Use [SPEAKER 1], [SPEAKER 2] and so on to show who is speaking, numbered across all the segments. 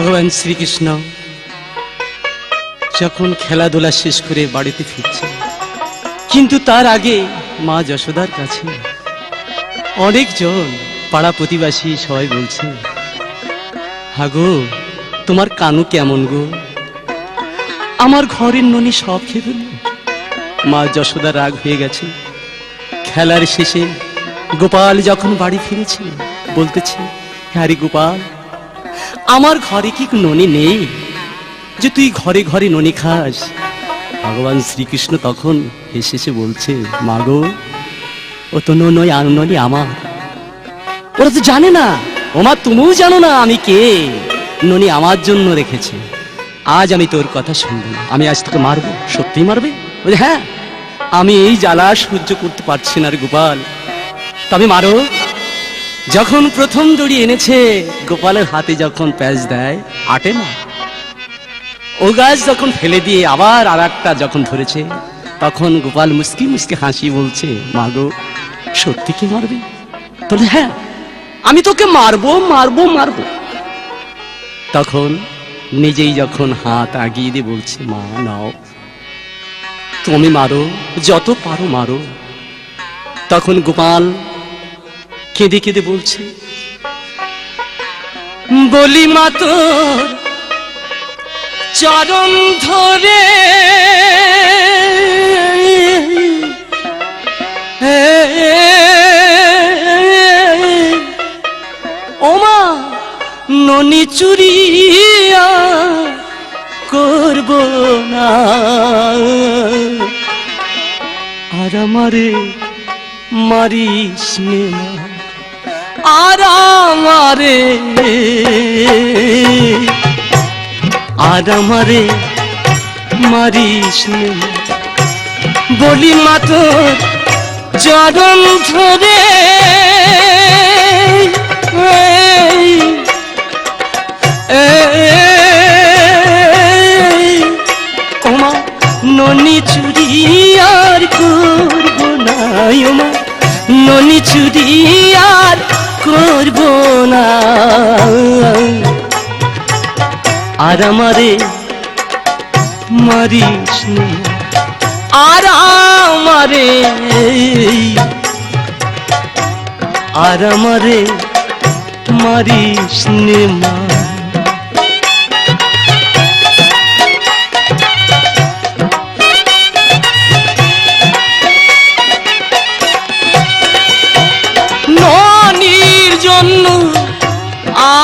[SPEAKER 1] ভগবান শ্রীকৃষ্ণ যখন খেলাধুলা শেষ করে বাড়িতে ফিরছে, কিন্তু তার আগে মা যশোদার কাছে অনেকজন পাড়া প্রতিবাসী সবাই বলছে, হাগো তোমার কানু কেমন গো, আমার ঘরের ননি সব খেয়ে ফেলল। মা যশোদা রাগ হয়ে গেছে। খেলার শেষে গোপাল যখন বাড়ি ফিরেছে বলতেছে, হ্যাঁ রে গোপাল, আমার ঘরে কি ননি নেই যে তুই ঘরে ঘরে ননি খাস? ভগবান শ্রীকৃষ্ণ তখন হেসে বলছে, মাগো ও তো নই আর ননি আমার, ওরা তো জানে না। ওমা তুমিও জানো না আমি কে, ননি আমার জন্য রেখেছে। আজ আমি তোর কথা শুনবো না, আমি আজ তোকে মারবো। সত্যি মারবে? বলে হ্যাঁ, আমি এই জ্বালা সহ্য করতে পারছি না রে গোপাল, তবে মারো। যখন প্রথম দড়ি এনেছে গোপালের হাতে যখন প্যাঁচ দেয় আটে না, ও গাছ যখন ফেলে দিয়ে আবার আর একটা যখন ধরেছে, তখন গোপাল মুস্কি মুস্কি হাসি বলছে, মাগো সত্যি কি মারবে? বলে হ্যাঁ, আমি তোকে মারবো মারবো মারবো। তখন নিজেই যখন হাত আগিয়ে দিয়ে বলছে, মা নাও, তুমি মারো, যত পারো মারো। তখন গোপাল কেঁদে কেঁদে বলছে, বলি মা তোর চরণ ধরে ওমা ননি চুরিয়া করব না, আর আমারে মারিস নে মা, আর আমারে মারিস নে মা। বলি মা তোর চরণ ধরে ওমা ননি চুরি আর করব না, ওমা ননি চুরি আর করব না, আর আমারে মারিস নে, আর আমারে মারিস নে মা। ননির জন্য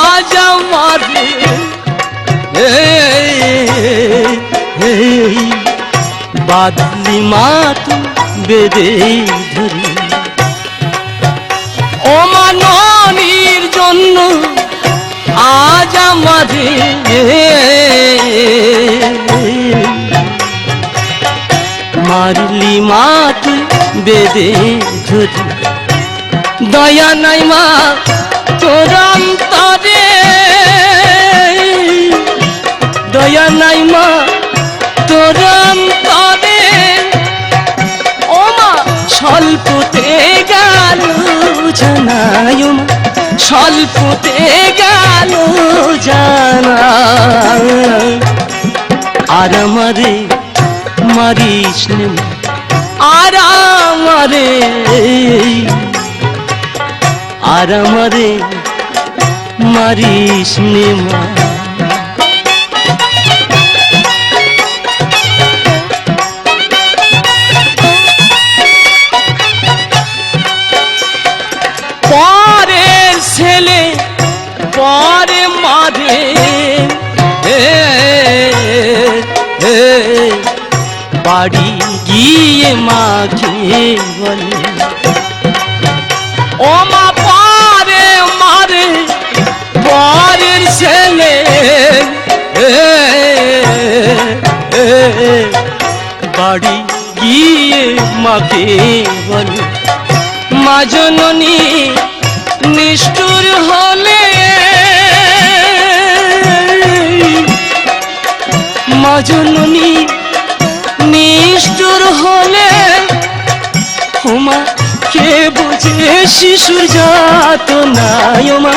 [SPEAKER 1] আজ আমারে বাদলি মাত বেদে ধরে, ও মা ননির জন্য আজ আমারে মারলি মাত বেদে ধরে। দয়া নাই মা তোর অন্তরে, দয়া নাই মা তোর অন্তরে, ও মা স্বল্পতে গেল জানাই, ও মা স্বল্পতে গেল জানা, আর আমারে মারিস নে মা, আর আমারে মারিস নে মা। পরের ছেলে পরে মারে, বাড়ি গিয়ে মাকে বলে, ও মা পরে মারে পরের ছেলে, বাড়ি গিয়ে মাকে বলে, মা জননী নিষ্ঠুর হলে, মা জননী নিষ্ঠুর হলে, হোমা কে বোঝে শিশুর যাতনা ও মা,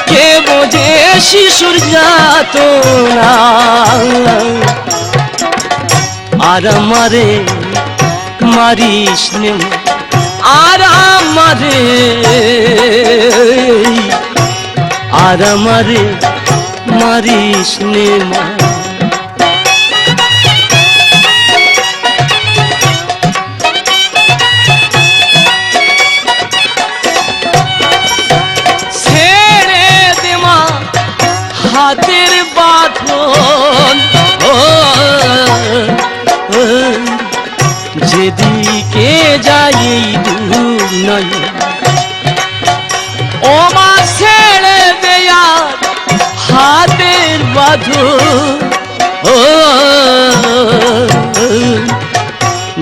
[SPEAKER 1] কে বোঝে শিশুর যাতনা। আর আমারে মারিস নে মা, আর আমারে, আর আমারে মারিস নে মা। ছেড়ে দে মা হাতের বাঁধন, যেদিকে যাই দূর নয় ও মা, ছেড়ে দে আর হাতের বাঁধন,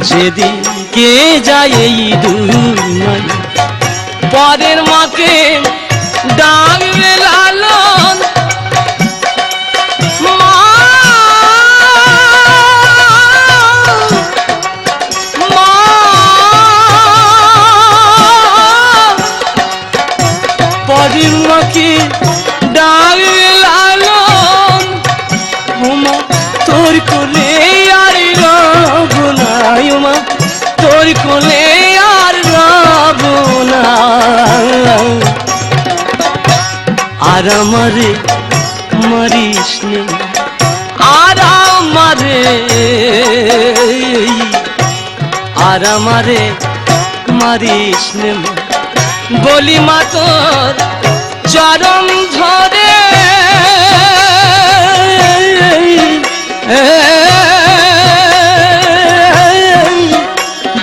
[SPEAKER 1] যেদিকে যাই দূর নয়। পরের মাকে ডাকবে লালন, পরের মাকে ডাকবে লালন, ওমা তোর কোলে আর রব না, ওমা তোর কোলে আর রব না। আর আমারে মারিস নে, আর আমারে, আর আমারে মারিস নে মা। বলি মা তোর চরণ ধরে,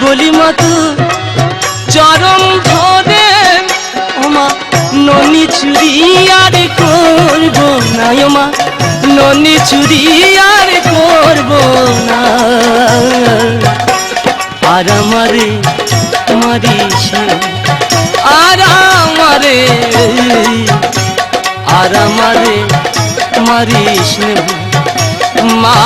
[SPEAKER 1] বলি মা তোর চরণ ধরে, ও মা ননি চুরি আর করব না, ও মা ননি চুরি আর করব না। আর আমারে মারিস নে, আর আমারে, আর আমারে মারিস নে মা।